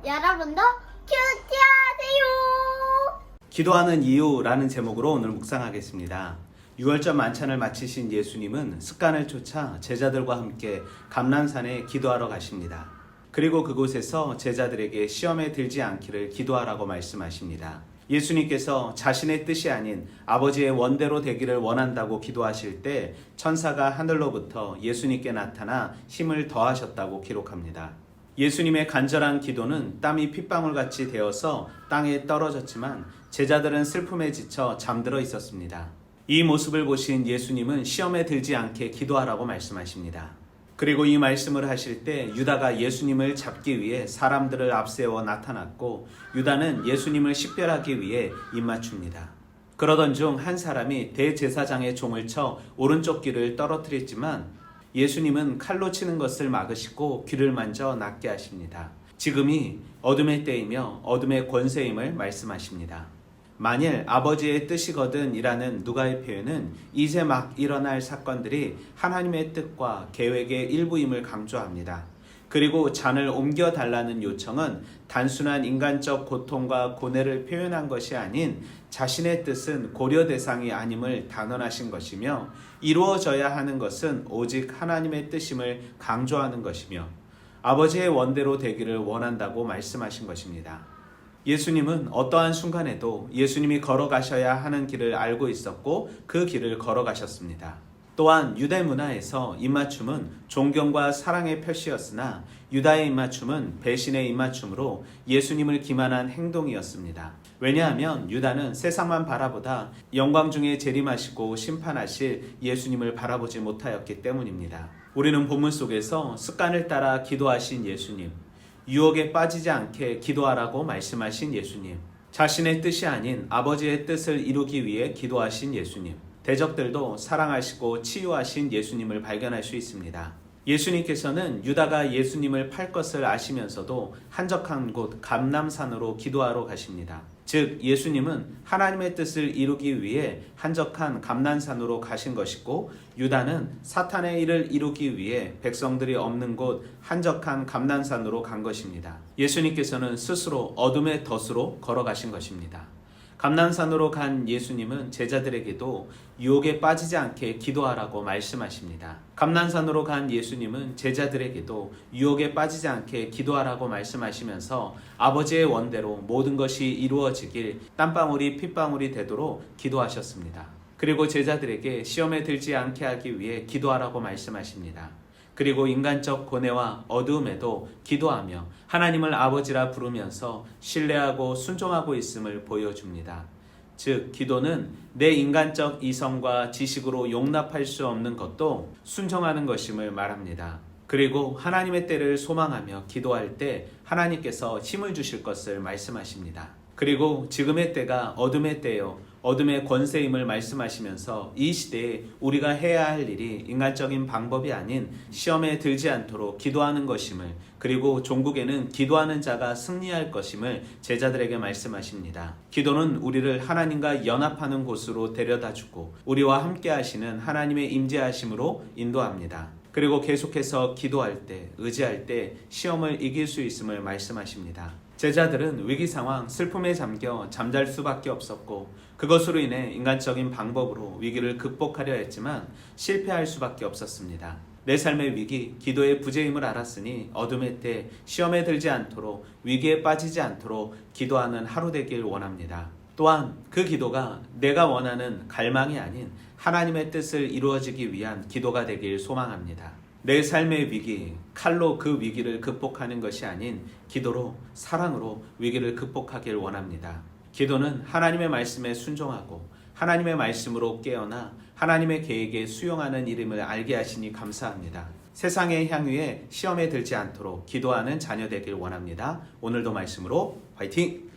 여러분도 큐티하세요. 기도하는 이유라는 제목으로 오늘 묵상하겠습니다. 6월절 만찬을 마치신 예수님은 습관을 쫓아 제자들과 함께 감람산에 기도하러 가십니다. 그리고 그곳에서 제자들에게 시험에 들지 않기를 기도하라고 말씀하십니다. 예수님께서 자신의 뜻이 아닌 아버지의 원대로 되기를 원한다고 기도하실 때 천사가 하늘로부터 예수님께 나타나 힘을 더하셨다고 기록합니다. 예수님의 간절한 기도는 땀이 핏방울같이 되어서 땅에 떨어졌지만 제자들은 슬픔에 지쳐 잠들어 있었습니다. 이 모습을 보신 예수님은 시험에 들지 않게 기도하라고 말씀하십니다. 그리고 이 말씀을 하실 때 유다가 예수님을 잡기 위해 사람들을 앞세워 나타났고 유다는 예수님을 식별하기 위해 입맞춥니다. 그러던 중 한 사람이 대제사장의 종을 쳐 오른쪽 귀를 떨어뜨렸지만 예수님은 칼로 치는 것을 막으시고 귀를 만져 낫게 하십니다. 지금이 어둠의 때이며 어둠의 권세임을 말씀하십니다. 만일 아버지의 뜻이거든 이라는 누가의 표현은 이제 막 일어날 사건들이 하나님의 뜻과 계획의 일부임을 강조합니다. 그리고 잔을 옮겨달라는 요청은 단순한 인간적 고통과 고뇌를 표현한 것이 아닌 자신의 뜻은 고려 대상이 아님을 단언하신 것이며 이루어져야 하는 것은 오직 하나님의 뜻임을 강조하는 것이며 아버지의 원대로 되기를 원한다고 말씀하신 것입니다. 예수님은 어떠한 순간에도 예수님이 걸어가셔야 하는 길을 알고 있었고 그 길을 걸어가셨습니다. 또한 유대 문화에서 입맞춤은 존경과 사랑의 표시였으나 유다의 입맞춤은 배신의 입맞춤으로 예수님을 기만한 행동이었습니다. 왜냐하면 유다는 세상만 바라보다 영광 중에 재림하시고 심판하실 예수님을 바라보지 못하였기 때문입니다. 우리는 본문 속에서 습관을 따라 기도하신 예수님, 유혹에 빠지지 않게 기도하라고 말씀하신 예수님, 자신의 뜻이 아닌 아버지의 뜻을 이루기 위해 기도하신 예수님, 대적들도 사랑하시고 치유하신 예수님을 발견할 수 있습니다. 예수님께서는 유다가 예수님을 팔 것을 아시면서도 한적한 곳 감람산으로 기도하러 가십니다. 즉 예수님은 하나님의 뜻을 이루기 위해 한적한 감람산으로 가신 것이고 유다는 사탄의 일을 이루기 위해 백성들이 없는 곳 한적한 감람산으로 간 것입니다. 예수님께서는 스스로 어둠의 덫으로 걸어가신 것입니다. 감람산으로 간 예수님은 제자들에게도 유혹에 빠지지 않게 기도하라고 말씀하십니다. 감람산으로 간 예수님은 제자들에게도 유혹에 빠지지 않게 기도하라고 말씀하시면서 아버지의 원대로 모든 것이 이루어지길 땀방울이 핏방울이 되도록 기도하셨습니다. 그리고 제자들에게 시험에 들지 않게 하기 위해 기도하라고 말씀하십니다. 그리고 인간적 고뇌와 어두움에도 기도하며 하나님을 아버지라 부르면서 신뢰하고 순종하고 있음을 보여줍니다. 즉 기도는 내 인간적 이성과 지식으로 용납할 수 없는 것도 순종하는 것임을 말합니다. 그리고 하나님의 때를 소망하며 기도할 때 하나님께서 힘을 주실 것을 말씀하십니다. 그리고 지금의 때가 어둠의 때요 어둠의 권세임을 말씀하시면서 이 시대에 우리가 해야 할 일이 인간적인 방법이 아닌 시험에 들지 않도록 기도하는 것임을 그리고 종국에는 기도하는 자가 승리할 것임을 제자들에게 말씀하십니다. 기도는 우리를 하나님과 연합하는 곳으로 데려다주고 우리와 함께 하시는 하나님의 임재하심으로 인도합니다. 그리고 계속해서 기도할 때, 의지할 때 시험을 이길 수 있음을 말씀하십니다. 제자들은 위기 상황, 슬픔에 잠겨 잠잘 수밖에 없었고 그것으로 인해 인간적인 방법으로 위기를 극복하려 했지만 실패할 수밖에 없었습니다. 내 삶의 위기, 기도의 부재임을 알았으니 어둠의 때 시험에 들지 않도록 위기에 빠지지 않도록 기도하는 하루 되길 원합니다. 또한 그 기도가 내가 원하는 갈망이 아닌 하나님의 뜻을 이루어지기 위한 기도가 되길 소망합니다. 내 삶의 위기, 칼로 그 위기를 극복하는 것이 아닌 기도로, 사랑으로 위기를 극복하길 원합니다. 기도는 하나님의 말씀에 순종하고 하나님의 말씀으로 깨어나 하나님의 계획에 수용하는 이름을 알게 하시니 감사합니다. 세상의 향유에 시험에 들지 않도록 기도하는 자녀 되길 원합니다. 오늘도 말씀으로 화이팅!